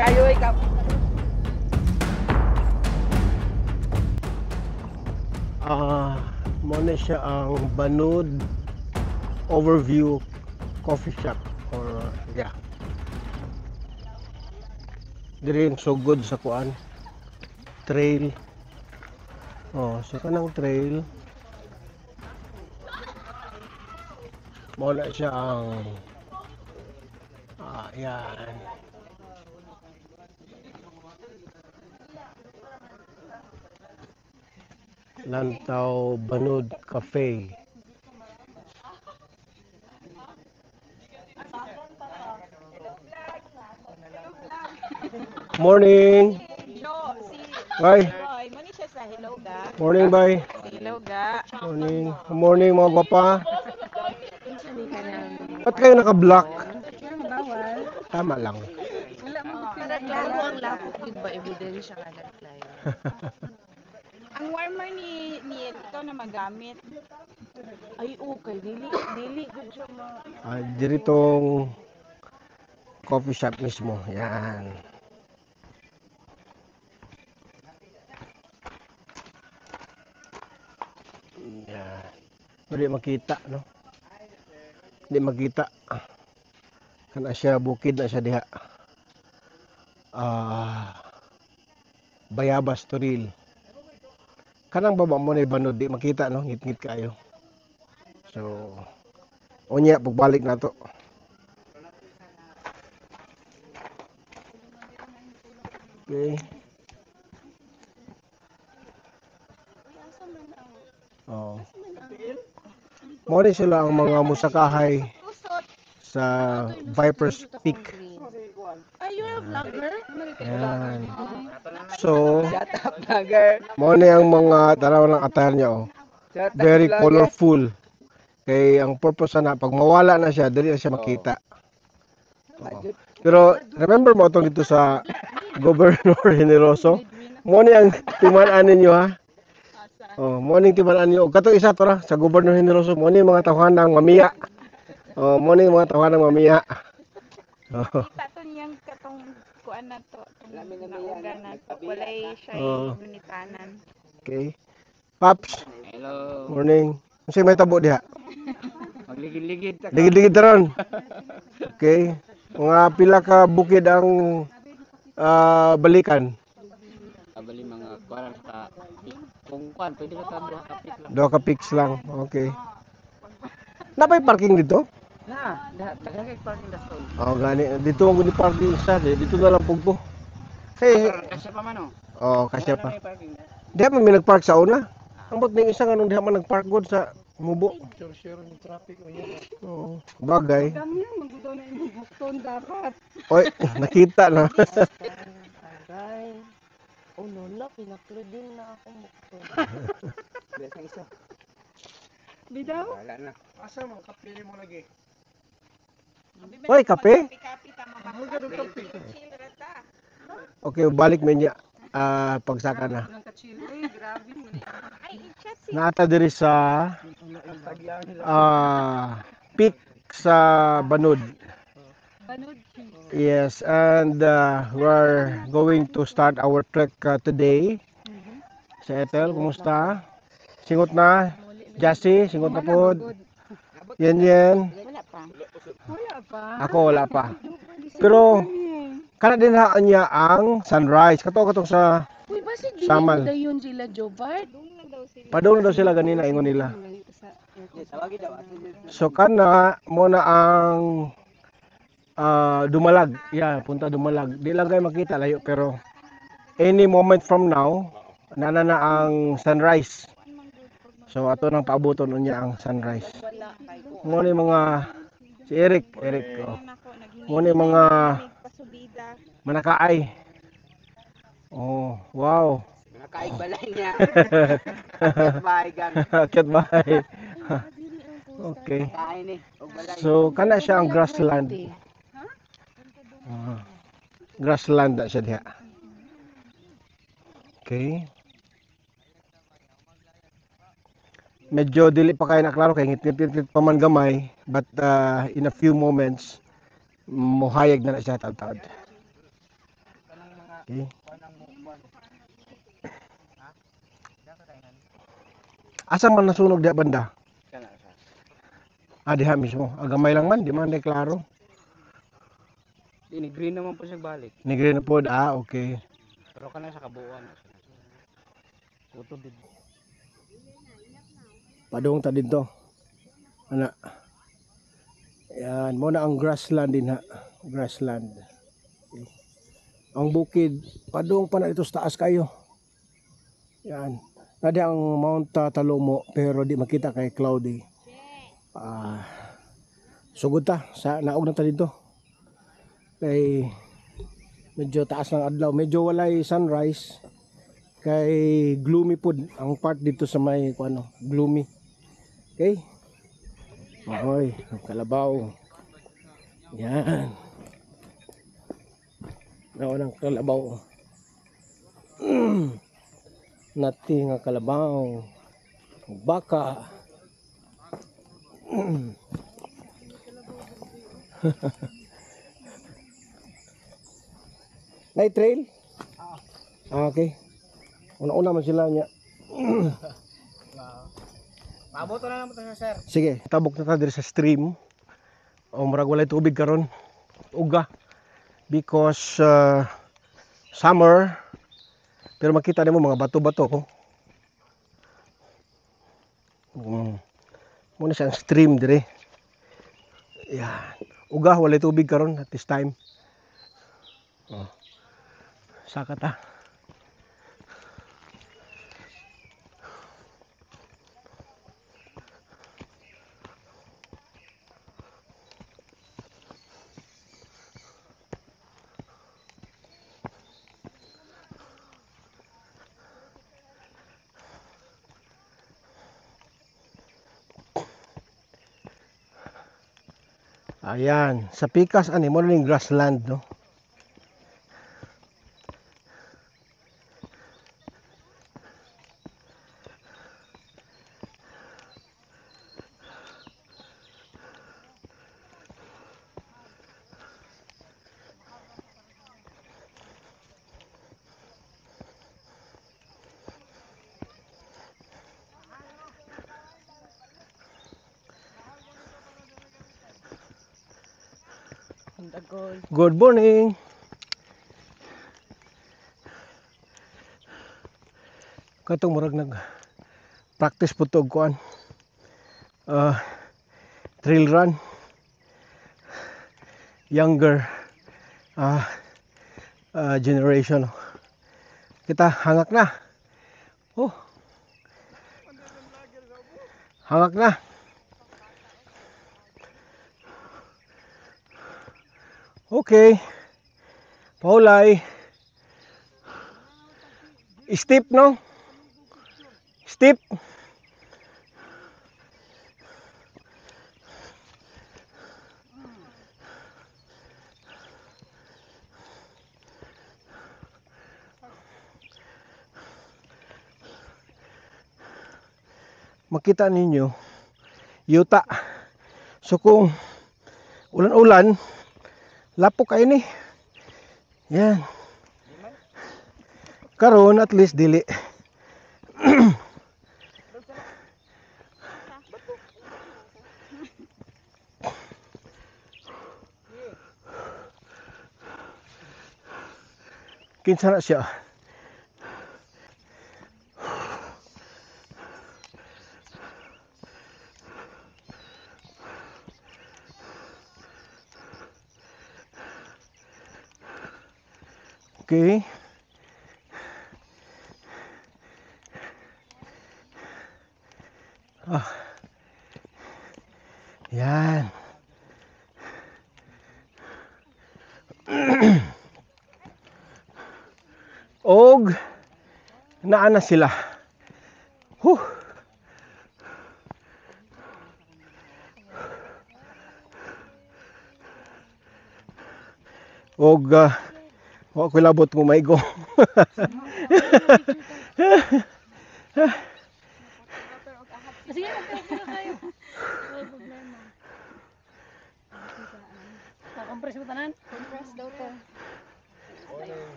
Kayo ikaw. Muna siya ang Banud Overview Coffee Shop or yeah. Diri so good sa kuan. Trail. So kanang trail. Muna siya ang yan. Lantaw Banud Cafe. Morning. No, Bye. Roy, mani siya sa Hello Ga. Morning, bye. Hello Ga. Morning. Morning mga papa. Sabi ka ng Ba't kayo naka-block? bawal. Tama lang. Wala mo para klaro ang lapok yun ba ebidensya ka nagklaro. Ang warmer ni ito na magamit. Ay okay, dili good siya ma. Diritong coffee shop mismo. Yan. Yan. Hindi makita, no? Hindi makita. Kana siya bukid na siya diha. Bayabas Turil. Kanang baba mo na Banud, di makita, no? Ngit-ngit kayo. So, unya pagbalik na to. Okay. Mori sila ang mga musakahay sa Viper's Peak. Are you a vlogger? Yan. So, mo na ang mga tanaw ng attire niya, oh. Very colorful. Kay ang purpose na pag mawala na siya, dali na siya makita. Pero remember mo itong dito sa Governor Generoso? Mo na ang timan-an ninyo, ha? Morning timan-an ninyo. Katong isa to ra sa Governor Generoso, mo na mga tawanan ng mamiya. Mo na mga tawanan ng mamiya. Kita to niyang katong kuan na to. Lamin na to. Walay siya gunitanan. Okay. Paps. Hello. Morning. Kasi may tabo diha. Magligid-ligid ta. Ligid-ligid taron. Okay. Mga pila ka bukid ang balikan. Abali mga kuan sa kung kuan pwede ka duha ka pick lang. Duha ka pics lang. Okay. Napay parking dito? Na, tagay parking dason. Gani. Dito ang guni parking sa dito na lang pugpo. Hey. Kasya pa man oh. Kasya pa. Diha man may nagpark sa una. Ambot ning isa nganong diha man nagpark god sa mubo. Sure ng traffic o yan. Bagay. Kami magbudaw na imong bukton dapat. Oy, nakita na. Aray. Lola, pinakloodin na ako bukton. Besang isa. Bidaw? Wala na. Asa mo kapili mo lagi? Oy, kape? Okay, balik mo niya. Pagsaka na. Naata diri sa peak sa Banud. Yes, and we're going to start our trek today. Sa Ethel, kumusta? Singot na? Jassy, singot na po. Yan. Wala pa. Ako wala pa. Pero kana din niya ang sunrise. Katong sa Uy, basi di Samal. dayon sila Jovard. Padung daw sila ganina ingon nila. So kana mo na ang Dumalag. Yeah, punta Dumalag. Di lang kayo makita layo pero any moment from now nana na ang sunrise. So ato nang paaboton unya ang sunrise. Mo ni mga si Eric ko. Mo ni mga manakaay. Wow. Nakaig balay niya. Bahay gan. Akyat bahay. Okay. Kain ni og balay. So kana siya ang grassland. Grassland na siya diha. Okay. Medyo dili pa kayo naklaro kay ngit-ngit pa man gamay, but in a few moments mohayag na siya tawtawd. Okay. Asa man nasunog diya banda? Kana sa. Diha mismo. Agamay lang man, di man deklaro. Di ni green naman po siya balik. Nigre na pod. Okay. Pero kana sa kabuuan. Utod din. Padung ta dito. Ana. Yan, mo na ang grassland din ha. Grassland. Okay. Ang bukid, padung pa na ito sa taas kayo. Yan. Nadi ang Mount Talomo pero di makita kay cloudy. Sugod ta sa naog na ta dito. Kay medyo taas ng adlaw, medyo walay sunrise. Kay gloomy pod ang part dito sa may kuno, gloomy. Okay? Oy, kalabaw. Yan. Naon ang kalabaw. Nati nga kalabaw. Baka. Night trail? Okay. Una-una man sila niya. Paboto na naman to sir. Sige, tabok na ta diri sa stream. O murag walay tubig karon. Uga. Because summer. Pero makita nimo mga bato-bato ko. Muna siyang stream dire. Yan. Uga walay tubig karon at this time. Saka ta. Ayan, sa pikas ani mo ning grassland no. Good morning. Katong murag nag practice po to kuan. Trail run. Younger generation. Kita hangak na. Oh. Hangak na. Okay. Paulay. Steep no? Steep. Makita ninyo yuta. So kung ulan-ulan lapok kayo ni. Yan. Karon at least dili. Kinsa na siya. Okay. Yan. Og naa na sila. Og wa ko labot mo maigo. Sige, magpapila kayo. Wala problema. Compress mo tanan? Compress daw to.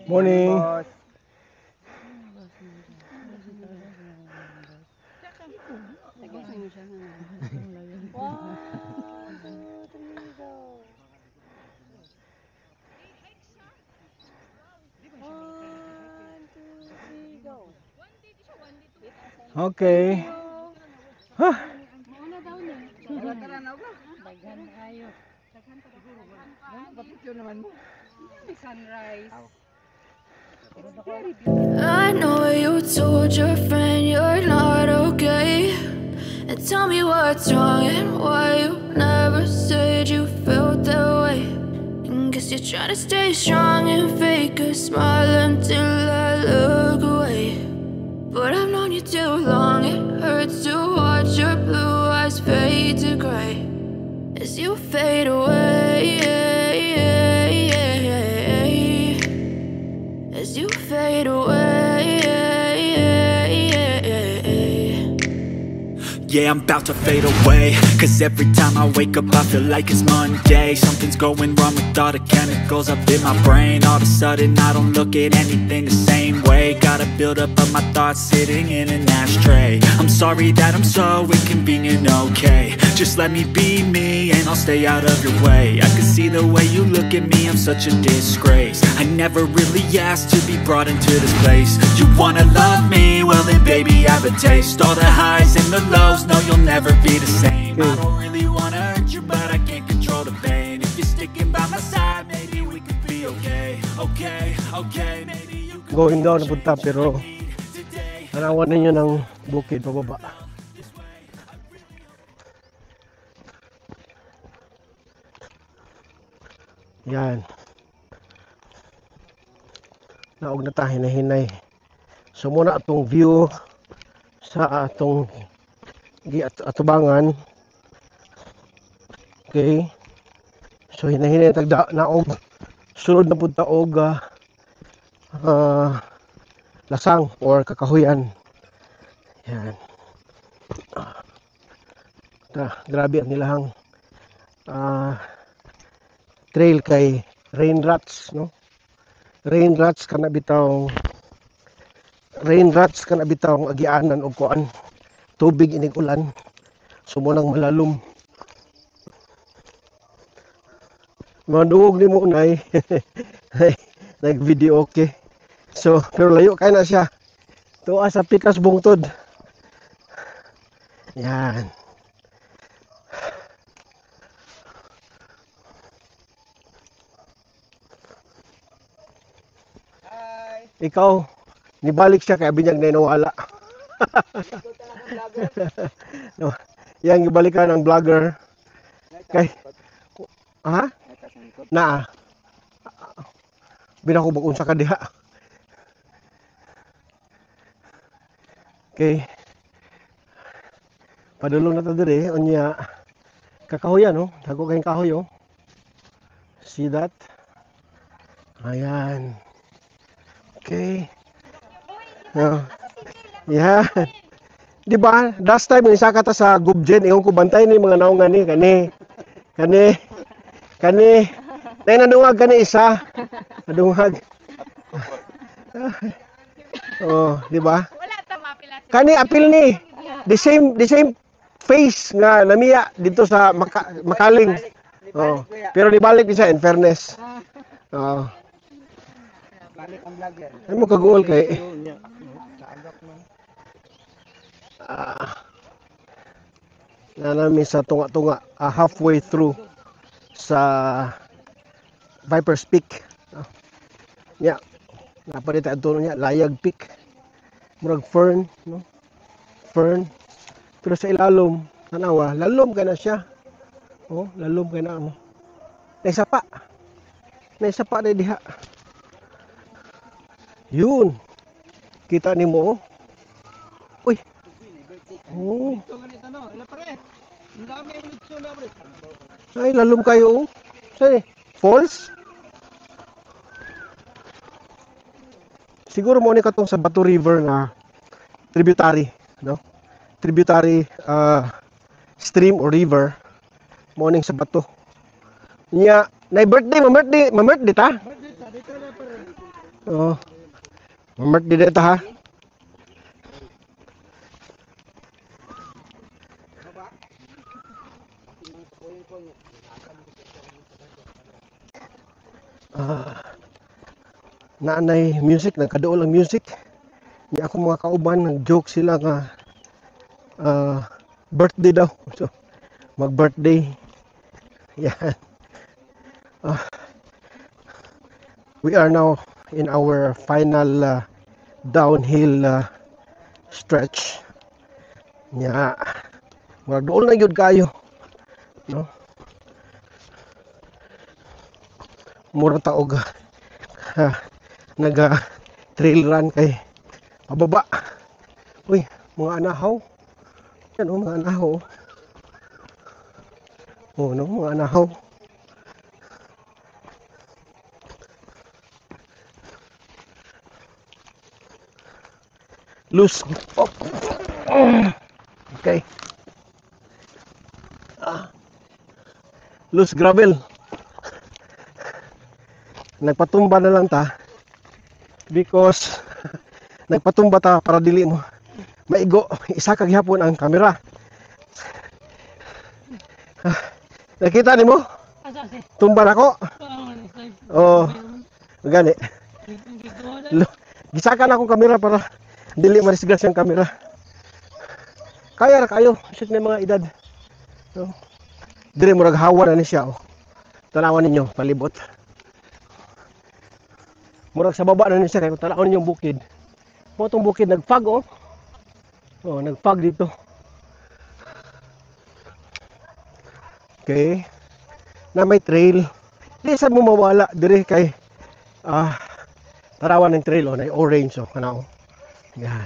Morning. Okay. Huh. I know you told your friend you're not okay, and tell me what's wrong and why you never said you felt that way. And guess you're trying to stay strong and fake a smile until I look away. But I've known you too long, it hurts to watch your blue eyes fade to gray as you fade away. As you fade away. Yeah, I'm about to fade away, cause every time I wake up I feel like it's Monday. Something's going wrong with all the chemicals up in my brain. All of a sudden I don't look at anything the same way. Got a buildup of my thoughts sitting in an ashtray. I'm sorry that I'm so inconvenient, okay. Just let me be me and I'll stay out of your way. I can see the way you look at me, I'm such a disgrace. I never really asked to be brought into this place. You wanna love me? Well then baby have a taste. All the highs and the lows, no you'll never be the same. I don't really wanna hurt you but I can't control the pain. If you're sticking by my side, maybe we could be okay. Okay, okay, maybe you could Going down na punta pero hanawan ninyo ng bukid pababa. Yan. Naog na ta hinay-hinay. So muna atong view sa atong atubangan. Okay. So hinay-hinay tagda naog sulod na punta og lasang or kakahuyan. Yan. Grabe ang nilahang trail kay rain rats, no? Rain rats kana bitaw agianan og kuan. Tubig inig ulan. Sumunang malalom. Maduog ni mo unay. Nag-video okay. So, pero layo kay na siya. Tuwa sa pikas bungtod. Yan. Ikaw, nibalik siya kaya binyag na inawala. No, yang ibalikan ng vlogger. Kay, ha? Na. Binakubag unsa ka diha. Okay. Padulong na ta dire unya kakahuyan, no? Dago kayong kahoy, oh. See that? Ayan. Okay. No. Yeah. Di ba? Last time isa ka ta sa Gubjen, iyon ko bantay ni mga naong gani kani. Nay nadungag kani isa. Nadungag. Oh, di ba? Wala ta mapila. Kani apil ni. The same face nga namiya dito sa Makaling. Oh. Pero nibalik ni siya in fairness. Oh. Balik ang vlogger. Ay mo kaguol kay nanami sa tunga-tunga halfway through sa Viper's Peak. Yeah. Naparita adto niya Layag Peak. Murag fern, no? Fern. Pero sa ilalom, tanawa, lalom ka na siya. Oh, lalom ka na mo. Naisapa na diha. Yun. Kita ni mo. Uy. Oh. Ay, lalom kayo. Saan eh? Falls? Siguro mo ni katong sa Bato River na tributary, no? Tributary stream or river mo ning sa Bato. Nya, na birthday ta? Oh. Birthday dito ha. Naanay music, nagkaduol ang music. Di ako mga kauban, nag-joke sila nga birthday daw. So, mag-birthday. Yan. We are now in our final downhill stretch. Nya. Magduol na yun kayo. No? Murang taog nag-trail run kay pababa. Uy, mga anahaw. Yan o, mga anahaw. Oh, no, mga anahaw. Loose. Oh. Okay. Loose gravel. Nagpatumba na lang ta because nagpatumba ta para dili mo maigo. Isa ka gihapon ang kamera. Nakita ni mo? Tumba na ko. Oh, gani. Gisaka na akong kamera para dili marisgas ang kamera. Kaya ra kayo, isip na mga edad. So, dire murag hawa na ni siya. Oh. Tanawan ninyo, palibot. Murag sa baba na ni siya, kaya tanawan ninyo yung bukid. Mo tong bukid nagfag oh. Oh, nagfag dito. Okay. Na may trail. Di sa mo mawala dire kay tarawan ng trail oh, na orange oh, kana oh. Yan.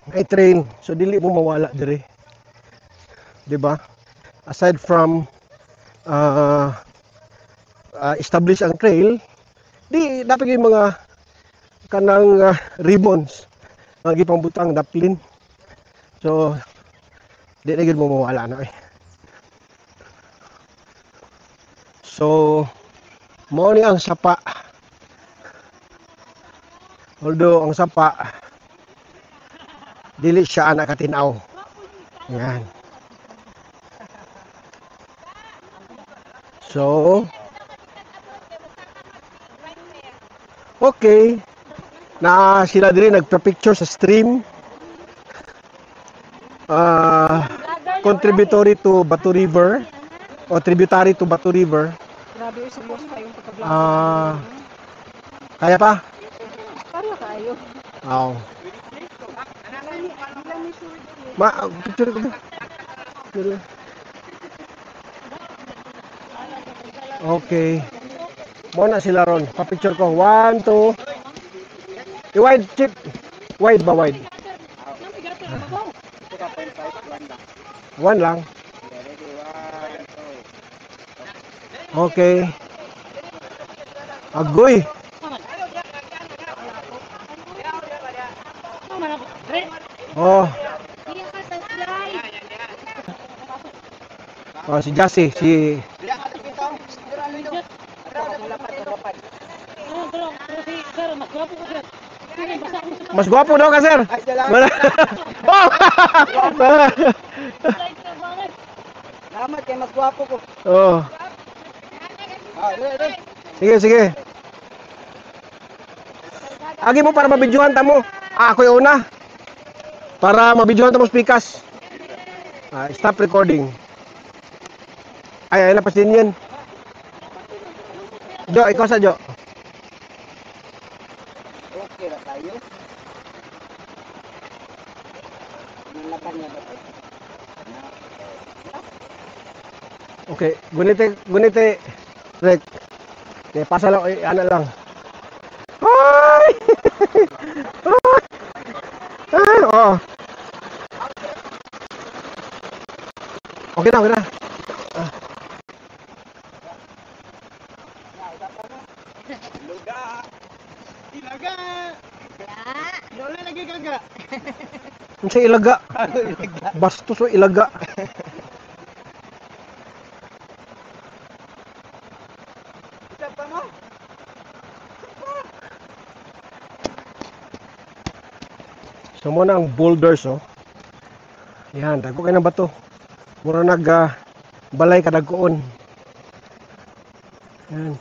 May trail, so dili mo mawala dire. 'Di ba? Aside from establish ang trail, di dapat yung mga kanang ribbons nga gipangbutang daplin. So di na gyud mo mawala na eh. So mao ni ang sapa. Although ang sapa dili siya anak katinaw. Yan. So okay. Na sila diri nagpa-picture sa stream. Contributory to Batu River o tributary to Batu River. Grabe, suppose pa yung pagka-vlog. Kaya pa? Kaya kayo. Oo. Picture ko ba? Okay. Muna sila ron. Pa-picture ko. 1, 2. I-wide, chip. Wide ba, wide? 1 lang. Okay. Agoy. Oh. Oh, si Jassy, si mas gwapo daw ka, sir. Oh! Salamat kay mas gwapo ko. Oh. Sige, sige. Agi mo para mabidyohan ta mo. Ako yung una. Para mabidyohan ta mo speakers. Stop recording. Ay, lapas din yan. Jo, ikaw sa Jo. Okay na tayo. Nalaban na ba? Okay, gunite, Rek. Okay, pasa lang, ano lang. Ay! Ay, oh. Okay na, okay na. Ilaga! Lola lagi gaga. Ano siya ilaga? Bastos o ilaga. Isa pa mo? So mo na ang boulders oh. Yan, dagko kay na bato. Mura nag balay ka dagkoon. Yan.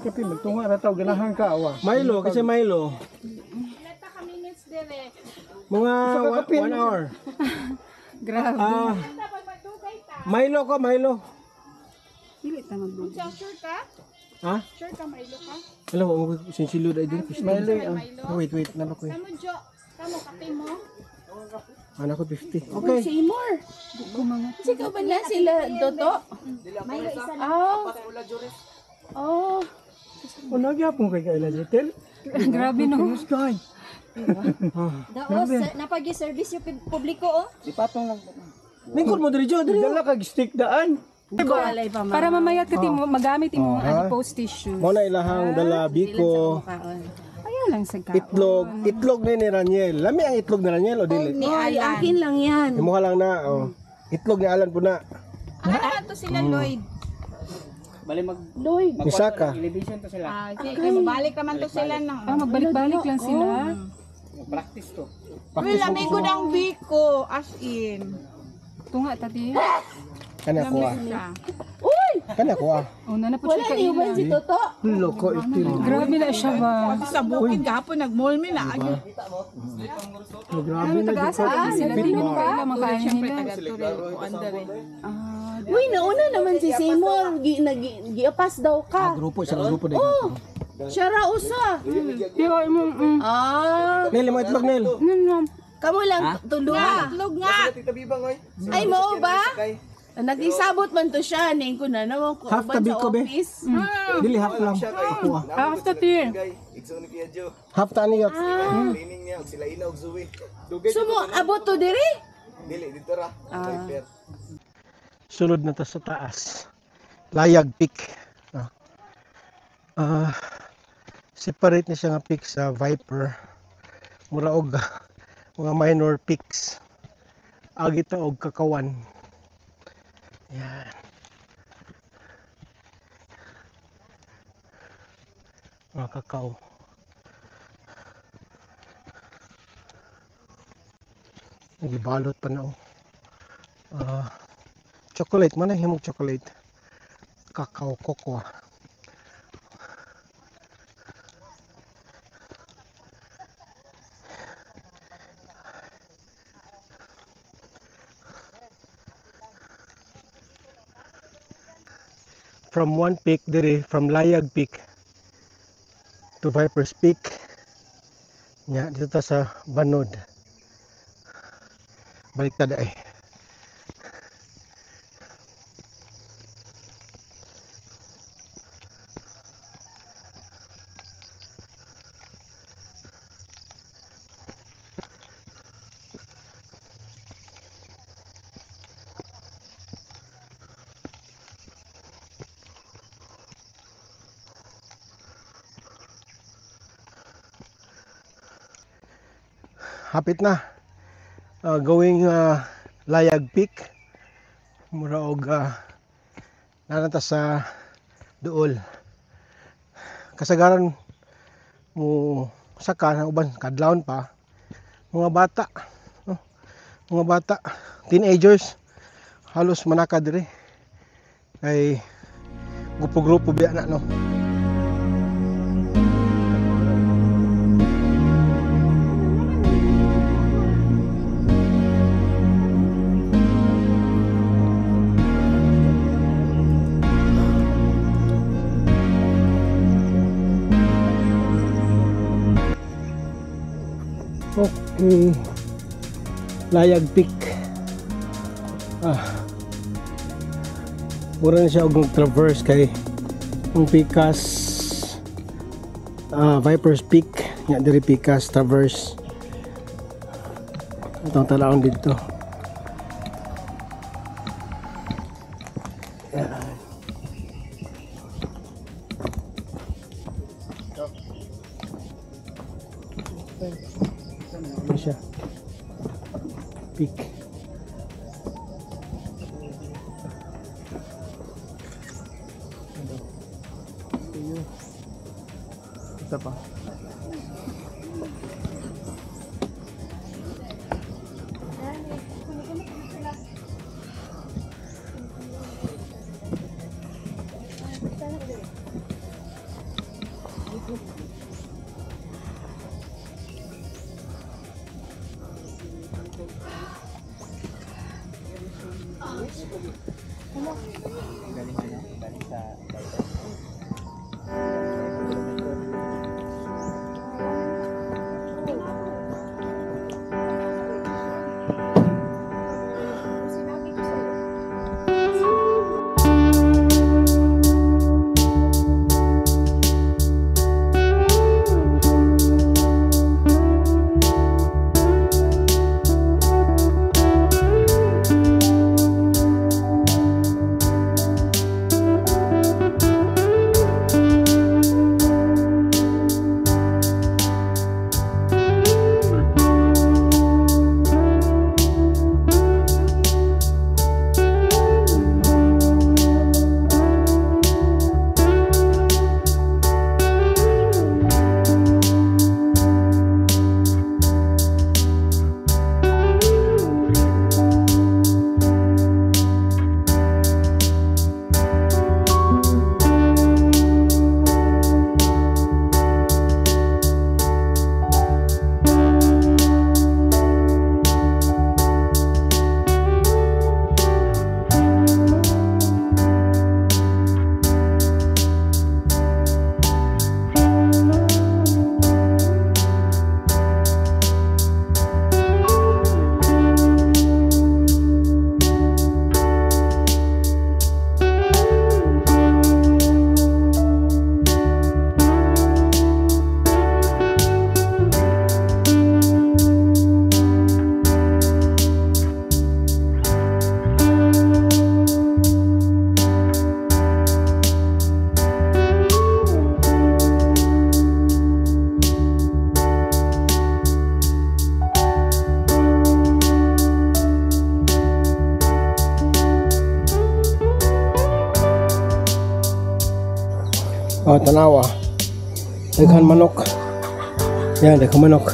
Kape magtunga ra taw ganahan ka awa. Milo kasi Milo. Mga 1 hour. Grabe. Milo ko, Milo. Dili ta magdugo. Sure ka? Ha? Sure ka, Milo ka? Hello, sinsilud ay din. Milo. Wait, nalo ko. Kamu, Jo. Kamu, kape mo? Anak ko 50. Okay. Seymour. Sikaw ba na sila Dodo? Oh. Ano gyapon kay Kayla Jetel? Grabe no. Guy. Daos, napag-service yung publiko, oh. Ipatong lang. Lingkod mo diri jo, diri. Dala kag stick daan. Para mamaya ka timo magamit imong adipose tissue. Mo na ilahang dala biko, Ayaw lang sa kaon. itlog ni Raniel. Lami ang itlog ni Raniel o dili? Ay, akin lang yan. Imuha lang na, oh. Itlog ni Alan po na. Ano to sila, Lloyd? Bali mag Lloyd. Misaka. elevation to sila. Sige, mabalik naman to sila ng... Magbalik-balik lang sila. Practice to. Uy, lamig ko ng biko, as in. Tunga tati. Kana ko ah. Siya. Kana ko ah. Oh, na po siya kaila. Si Toto. Loko itil. Grabe na siya ba? Sa bukid gapon, nag-mall me na. Grabe na Taga-asa sila dito ba? Makain Siyempre, nila. taga-Turin ko, andare. Uy, nauna naman si Seymour. Giapas daw ka. Grupo siya, grupo dito. Siya ra usa. Pero imong Nel, mo itlog Nel. Kamo lang tuluha. Itlog nga. Ay mao ba? Nagisabot man to siya ning ko na naman ko Half uban tabi sa ko, be. office. Dili half lang. Ako ah. after tea. Half ta niya. Sumo abot to diri? Sulod na ta sa taas. Layag Peak. Separate na siya nga peak sa Viper. Mura og mga minor peaks. Agita og Kakawan. Yan. Mga kakao. Nagibalot pa na oh. Chocolate, man himog chocolate. Kakao, cocoa. From one peak dire, from Layag Peak to Viper's Peak. Nya dito ta sa Banod. Balik ta daay. Hapit na going Layag Peak. Mura og nanata sa duol. Kasagaran mo saka ng uban kadlawon pa mga bata, no? Mga bata, teenagers halos manaka dire kay grupo-grupo biya na no. ni Layag Peak. Mura na siya og traverse kay ang Picas Vipers Peak nga diri Picas traverse. Itong talaon dito. Ito siya. Peak. Isa pa. Tanawa. Daghan manok. Yan, daghan manok.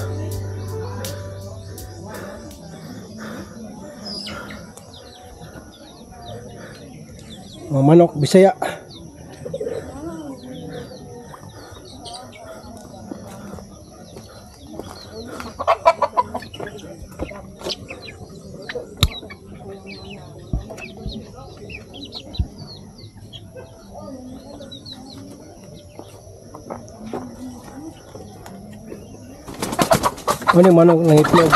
Manok Bisaya. Ano yung manok ng itlog?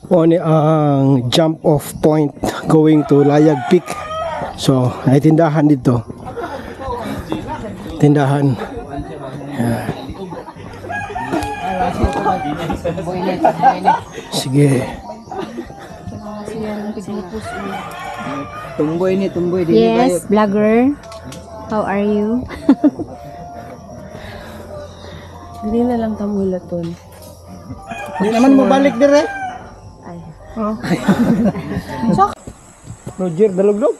Oni ang jump off point going to Layag Peak. So, ay tindahan dito. Tindahan. Yan. Sige. Tumboy ni, tumboy. Yes, vlogger. How are you? Hindi na lang tamulaton. Hindi naman mo balik dire. Roger, dalugdog?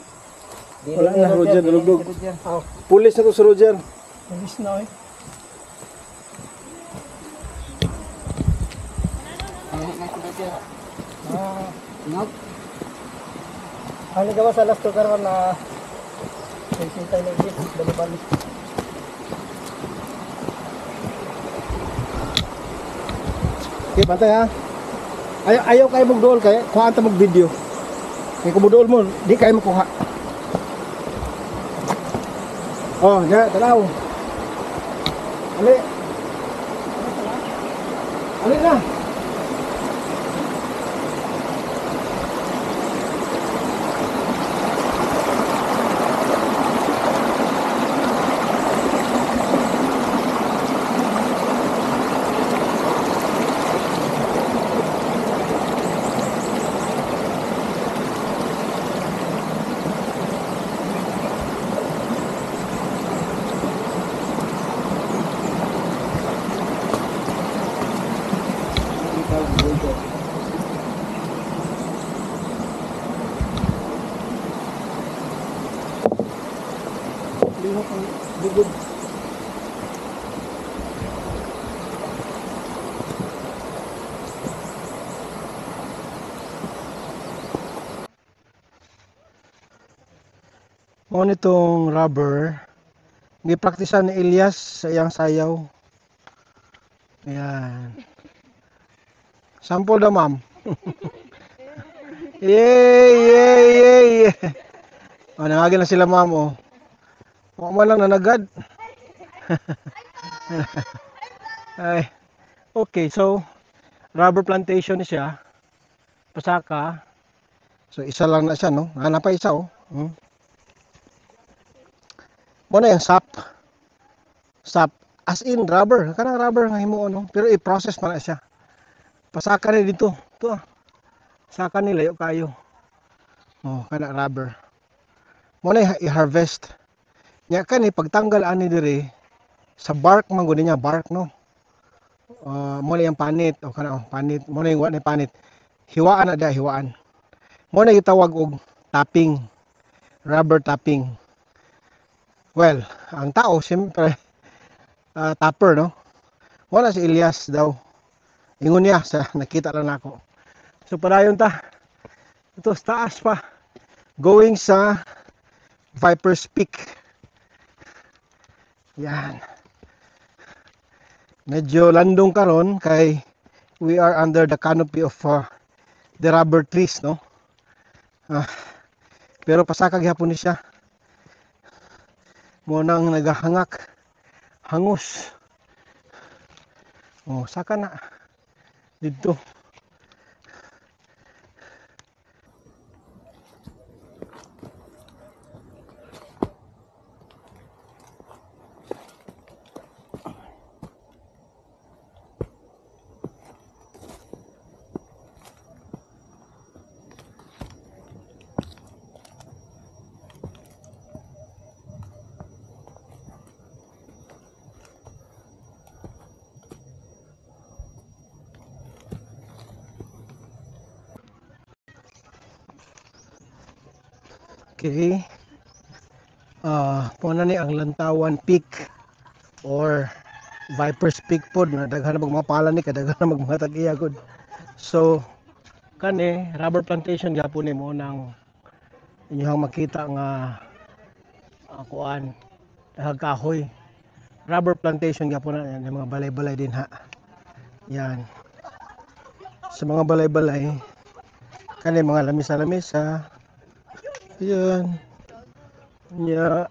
Wala na, Roger, dalugdog. Pulis na to si Roger. Pulis na eh. Ang nagawa sa last to karon na sintay na igit, bali-bali. Okay, pantay ha. Ayaw kayo magdool kaya kuhaan ta mag video. Kaya kung magdool mo, di kayo makuha. Oh, ya, tanaw. Ali. Ali na. Lihok ang bugod. Mo nitong rubber, gipraktisan ni Elias sa iyang sayaw. Ayan. Sample daw, ma'am. Yay, yay, yay. Oh, nangagin na sila, ma'am, oh. Huwag mo lang nanagad. Ay. Okay, so rubber plantation siya. Pasaka. So isa lang na siya, no? Hanap pa isa, oh. Muna yung sap. Sap. As in rubber. Kanang rubber nga himuon, no? Pero i-process pa na siya. Pasaka ni dito. Ito, ah. Saka ni layo kayo. Oh, kanang rubber. Muna i-harvest. Nya kan pagtanggal ani dire sa bark man gud niya, bark, no. Mo na yung panit o kana panit, mo na yung wa ni panit. Hiwaan na da, hiwaan. Mo na gitawag og tapping. Rubber tapping. Well, ang tao siyempre tapper, no. Mo na si Elias daw. Ingon niya sa nakita lang nako. So padayon ta. Ito sa taas pa. Going sa Viper's Peak. Yan. Medyo landong karon kay we are under the canopy of the rubber trees, no. Pero pasaka gyapon ni siya. Mo nang nagahangak. Hangus. Oh, saka na dito. Okay. Muna ni ang Lantawan Peak or Viper's Peak pod na daghan na magmapala ni kadaghan na magmatag iya gud. So kani rubber plantation gyapon ni mo nang inyong makita nga kuan dahag kahoy. Rubber plantation gyapon na yan, mga balay-balay din ha. Yan. Sa mga balay-balay kani mga lamisa-lamisa. Yan. Yeah.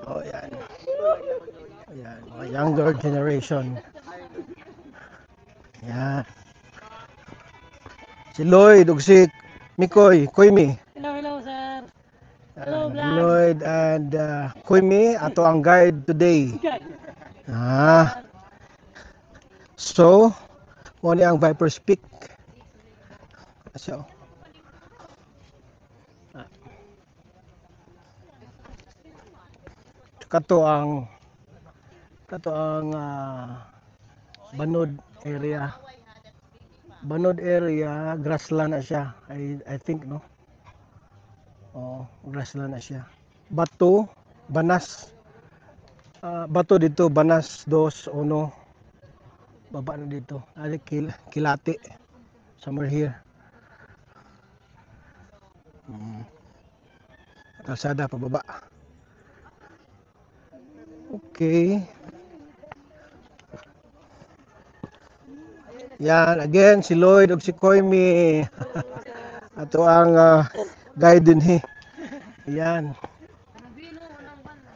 Oh, yan. Yan, mga younger generation. Yan. Si Lloyd ug si Mikoy, Koymi. Hello, sir. Lloyd and Koymi ato ang guide today. So, mo ni ang Viper's Peak. So, kato ang Banod area. Banod area, grassland na siya. I think, no. Oh, grassland na siya. Bato, Banas. Bato dito, Banas 2, 1. Baba na dito. Ali Kilati. Somewhere here. Kalsada pababa. Okay. Yan, again, si Lloyd o si Koimi. Ato ang guide din he. Yan.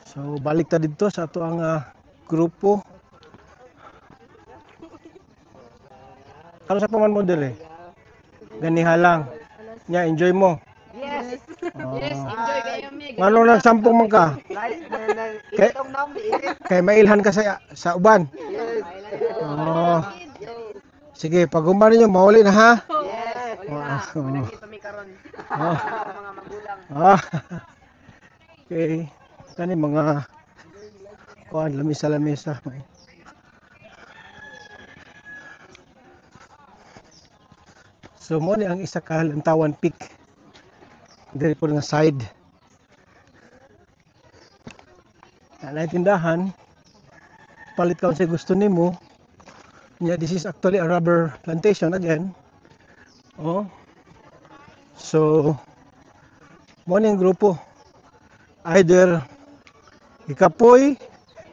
So, balik ta dito sa ato ang grupo. Kano sa paman mo dire? Ganiha lang. Nya, enjoy mo. Yes. Oh. Yes, enjoy kayo mig. Ngano nagsampung man ka? Kay mailhan ka sa uban. Oh. Sige, pag umban ninyo, mauli na ha? Yes. Nakita mi karon. Mga magulang. Okay. Kani mga kuan lamisa-lamisa. So mo ni ang isa ka Lantawan Peak. Diri po nga side. Nay tindahan. Palit ka sa gusto nimo. Yeah, this is actually a rubber plantation again. Oh. So mo ni ang grupo. Either ikapoy,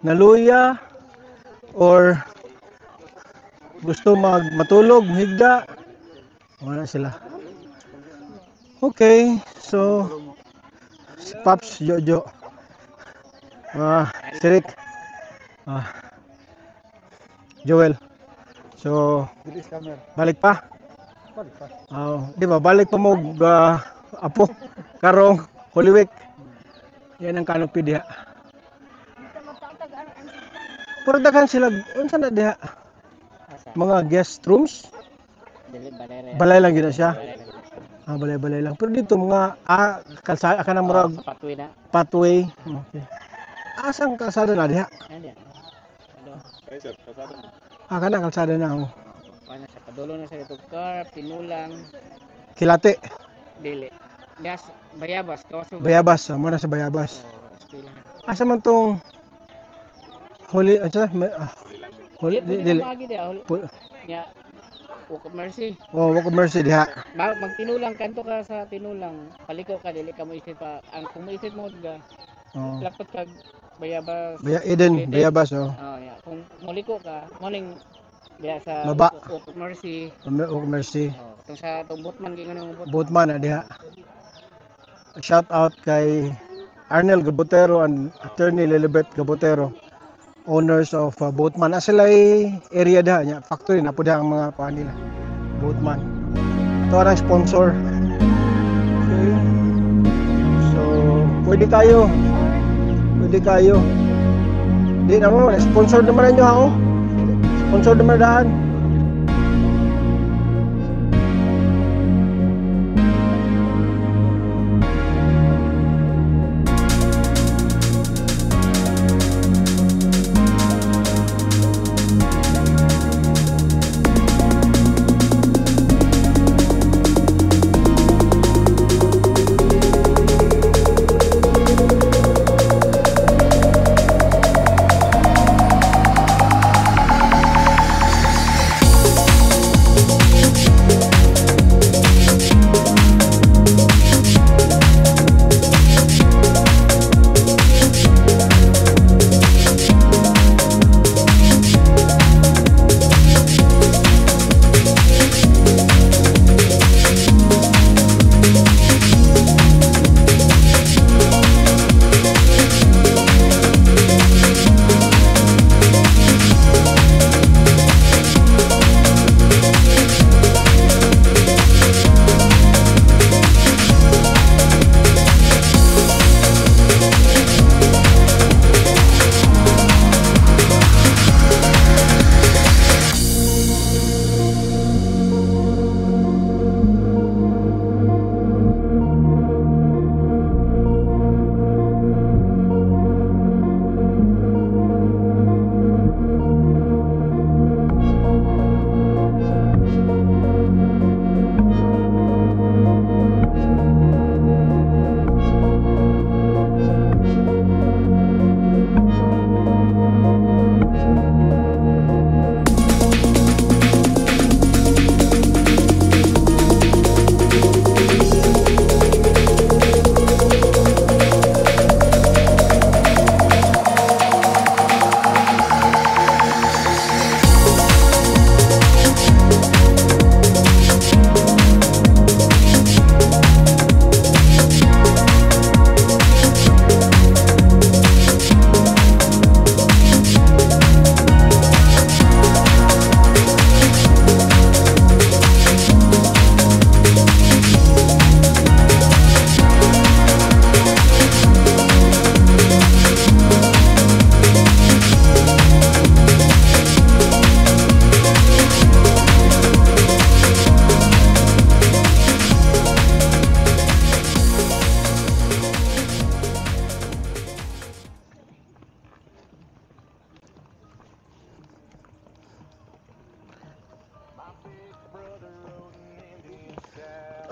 naluya, or gusto matulog, higda, wala sila. Okay, so si Paps, Jojo, Sirik, Joel. So balik pa? Di ba balik pa mo apo karong Holy Week. Yan ang canopy diha. Pero daghan sila, unsa na diha? Mga guest rooms? Balay lang gina siya. Balay lang. Pero dito mga kalsada ka na murag Pathway na. pathway. Okay. Asang kalsada na diha? Kana kalsada na. Ano sa padulo na sa itong car, pinulang, Kilate, dili. Yes, Bayabas, kawaso. Bayabas, mo na sa Bayabas. Asa man tong Holy Holy dili. Ya, Walk of Mercy. Oh, Walk of Mercy diha. Magtinulang kanto ka sa tinulang, paliko ka dili ka mo isip pa. Ang kung isip mo ga. Oh. Lapot kag Bayabas. Eden, Bayabas oh. Ya, kung muliko ka, morning diha sa Baba. Walk of Mercy. Walk of Mercy. Tung sa Botman gi nganong Botman diha. Shout out kay Arnel Gabotero and Attorney Lilibet Gabotero, owners of Boatman. Sila area da nya factory na pud ang mga kuan nila. Boatman. Ito ang sponsor. Okay. So, pwede kayo. Di na mo, sponsor naman ninyo ha oh. Sponsor naman daan.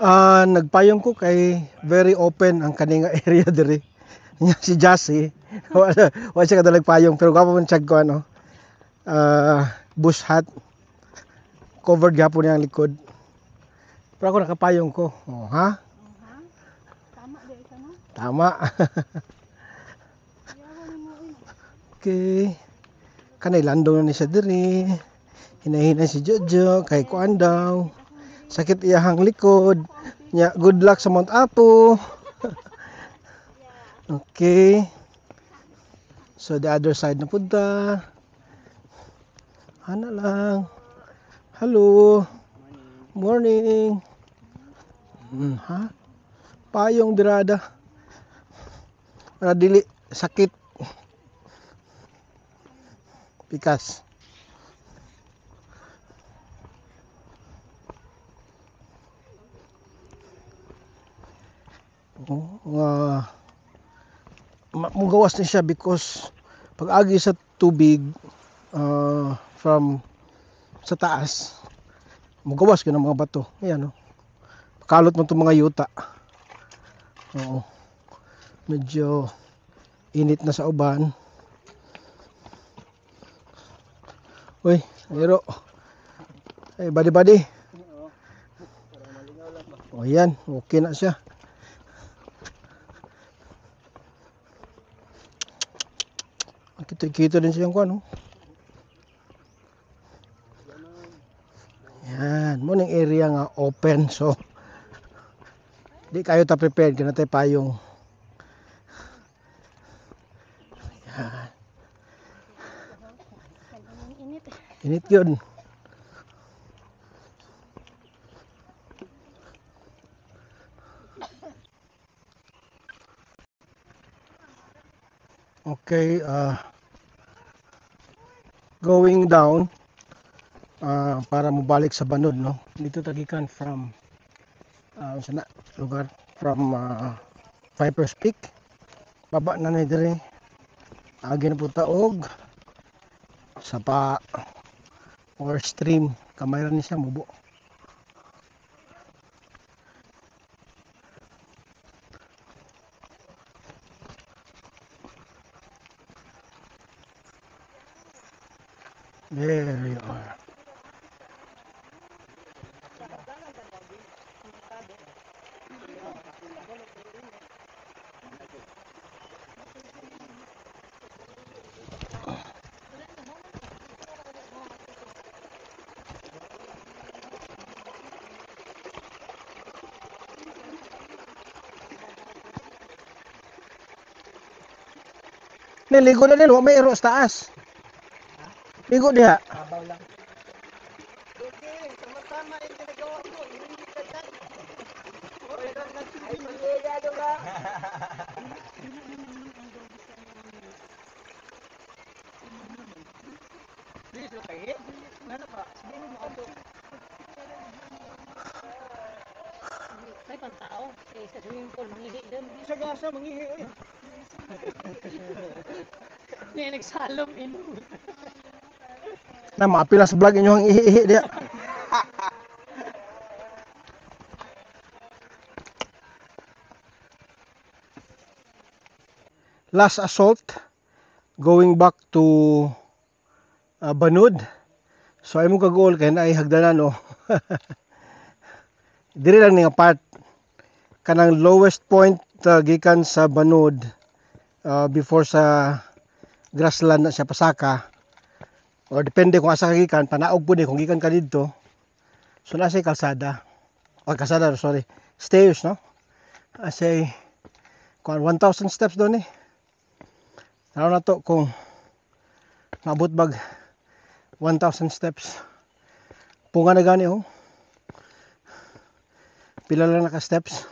Nagpayong ko kay very open ang kaninga area diri. Nya si Jassy, wala siya kadalag payong pero gwapo man check ko ano. Bush hat. Covered gapon niya ang likod. Pero ako nakapayong ko. Oh, ha? Tama dahil ka no? Tama. Okay. Kanay landong na ni siya diri. Hinahinay si Jojo kay kuan daw. Sakit iyahang likod. Nya good luck sa Mount Apo. Okay. So the other side na punta. Ana lang. Hello. Morning. Ha? Payong dirada. Para dili sakit. Pikas. Mugawas na siya because pag agi sa tubig from sa taas mugawas ka ng mga bato. Ayan, no? Kalot mo itong mga yuta. Oo. Medyo init na sa uban. Uy, Nero. Ay, badi-badi. O yan, okay na siya. Kita din siyang kuan, no? Yan, mo ning area nga open so di kayo ta prepared kana tay payong. Yan. Init yun. Okay, going down para mabalik sa Banod, no? Dito tagikan from sana lugar from Viper's Peak. Baba na na dire. Agi na po taog sapa or stream kamay ra ni siya mubo. There you are. Niligo na din, may ero sa taas. Ligo diha. Abaw lang. Ay, pantao. Sa swimming pool, mangihi din. Sa gasa, mangihi. Hindi, nagsalom in. Na, maapila sa vlog inyo ang ihi-ihi diha. Last assault going back to Banod. So ay mo kagol kay na ay hagdanan, no. Diri lang ni nga part kanang lowest point gikan sa Banod before sa grassland na siya pasaka or depende kung asa ka gikan panaog pud kung gikan ka didto. So nasa kalsada o kalsada, sorry, stairs, no. Asay kung 1,000 steps doon eh. Ano na to kung mabot bag 1,000 steps. Punga na gani, oh. Pila lang naka steps.